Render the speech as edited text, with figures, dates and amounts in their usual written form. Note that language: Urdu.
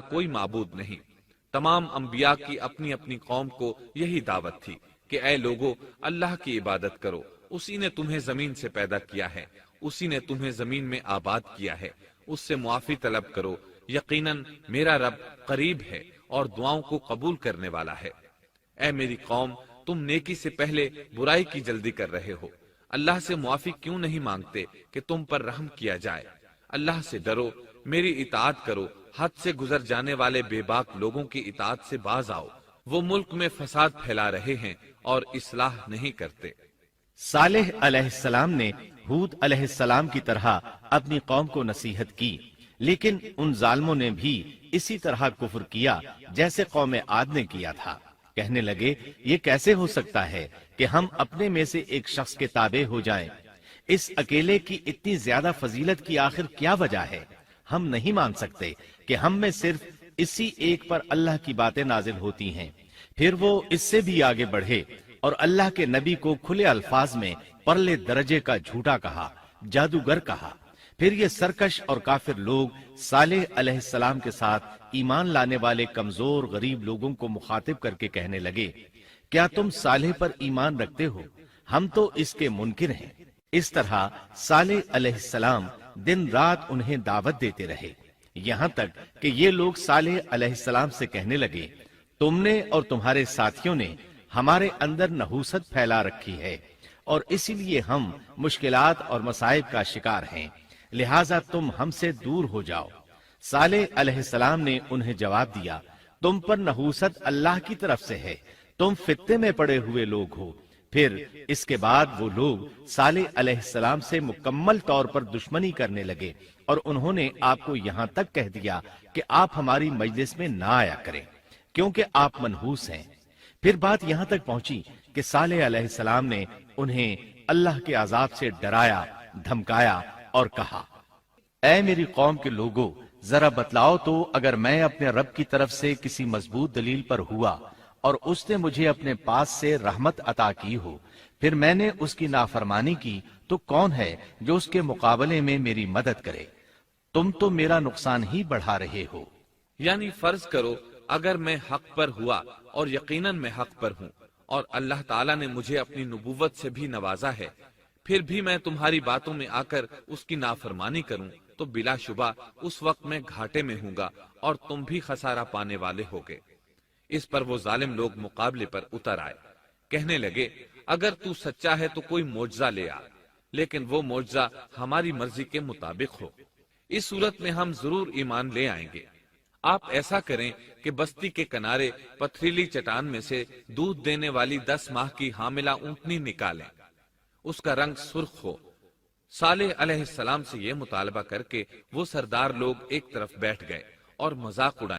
کوئی معبود نہیں۔ تمام انبیاء کی اپنی اپنی قوم کو یہی دعوت تھی کہ اے لوگو اللہ کی عبادت کرو، اسی نے تمہیں زمین سے پیدا کیا ہے، اسی نے تمہیں زمین میں آباد کیا ہے، اس سے معافی طلب کرو، یقیناً میرا رب قریب ہے اور دعاؤں کو قبول کرنے والا ہے۔ اے میری قوم، تم نیکی سے پہلے برائی کی جلدی کر رہے ہو، اللہ سے معافی کیوں نہیں مانگتے کہ تم پر رحم کیا جائے؟ اللہ سے ڈرو، میری اطاعت کرو، حد سے گزر جانے والے بے باک لوگوں کی اطاعت سے باز آؤ، وہ ملک میں فساد پھیلا رہے ہیں اور اصلاح نہیں کرتے۔ صالح علیہ السلام نے ہود علیہ السلام کی طرح اپنی قوم کو نصیحت کی، لیکن ان ظالموں نے بھی اسی طرح کفر کیا جیسے قوم عاد نے کیا تھا۔ کہنے لگے یہ کیسے ہو سکتا ہے کہ ہم اپنے میں سے ایک شخص کے تابع ہو جائیں؟ اس اکیلے کی اتنی زیادہ فضیلت کی آخر کیا وجہ ہے؟ ہم نہیں مان سکتے کہ ہم میں صرف اسی ایک پر اللہ کی باتیں نازل ہوتی ہیں۔ پھر وہ اس سے بھی آگے بڑھے اور اللہ کے نبی کو کھلے الفاظ میں پرلے درجے کا جھوٹا کہا، جادوگر کہا۔ پھر یہ سرکش اور کافر لوگ صالح علیہ السلام کے ساتھ ایمان لانے والے کمزور غریب لوگوں کو مخاطب کر کے کہنے لگے، کیا تم صالح پر ایمان رکھتے ہو؟ ہم تو اس کے منکر ہیں۔ اس طرح صالح علیہ السلام دن رات انہیں دعوت دیتے رہے، یہاں تک کہ یہ لوگ صالح علیہ السلام سے کہنے لگے، تم نے اور تمہارے ساتھیوں نے ہمارے اندر نحوست پھیلا رکھی ہے اور اسی لیے ہم مشکلات اور مصائب کا شکار ہیں، لہٰذا تم ہم سے دور ہو جاؤ۔ صالح علیہ السلام نے انہیں جواب دیا، تم پر نحوست اللہ کی طرف سے ہے، تم فتنے میں پڑے ہوئے لوگ ہو۔ پھر اس کے بعد وہ لوگ صالح علیہ السلام سے مکمل طور پر دشمنی کرنے لگے اور انہوں نے آپ کو یہاں تک کہہ دیا کہ آپ ہماری مجلس میں نہ آیا کریں کیونکہ آپ منحوس ہیں۔ پھر بات یہاں تک پہنچی کہ صالح علیہ السلام نے انہیں اللہ کے عذاب سے ڈرایا، دھمکایا اور کہا، اے میری قوم کے لوگوں، ذرا بتلاؤ تو اگر میں اپنے رب کی طرف سے کسی مضبوط دلیل پر ہوا اور اس نے مجھے اپنے پاس سے رحمت عطا کی ہو، پھر میں نے اس کی نافرمانی کی، تو کون ہے جو اس کے مقابلے میں میری مدد کرے؟ تم تو میرا نقصان ہی بڑھا رہے ہو۔ یعنی فرض کرو اگر میں حق پر ہوا اور یقیناً میں حق پر ہوں اور اللہ تعالیٰ نے مجھے اپنی نبوت سے بھی نوازا ہے، پھر بھی میں تمہاری باتوں میں آ کر اس کی نافرمانی کروں تو بلا شبہ اس وقت میں گھاٹے میں ہوں گا اور تم بھی خسارہ پانے والے ہوگے۔ اس پر وہ ظالم لوگ مقابلے پر اتر آئے، کہنے لگے اگر تو سچا ہے تو کوئی معجزہ لے آ، لیکن وہ معجزہ ہماری مرضی کے مطابق ہو، اس صورت میں ہم ضرور ایمان لے آئیں گے۔ آپ ایسا کریں کہ بستی کے کنارے پتھریلی چٹان میں سے دودھ دینے والی 10 ماہ کی حاملہ اونٹنی نکالیں، اس کا رنگ سرخ ہو۔ صالح علیہ السلام سے یہ مطالبہ کر کے وہ سردار لوگ ایک طرف بیٹھ گئے اور مذاق اڑائے۔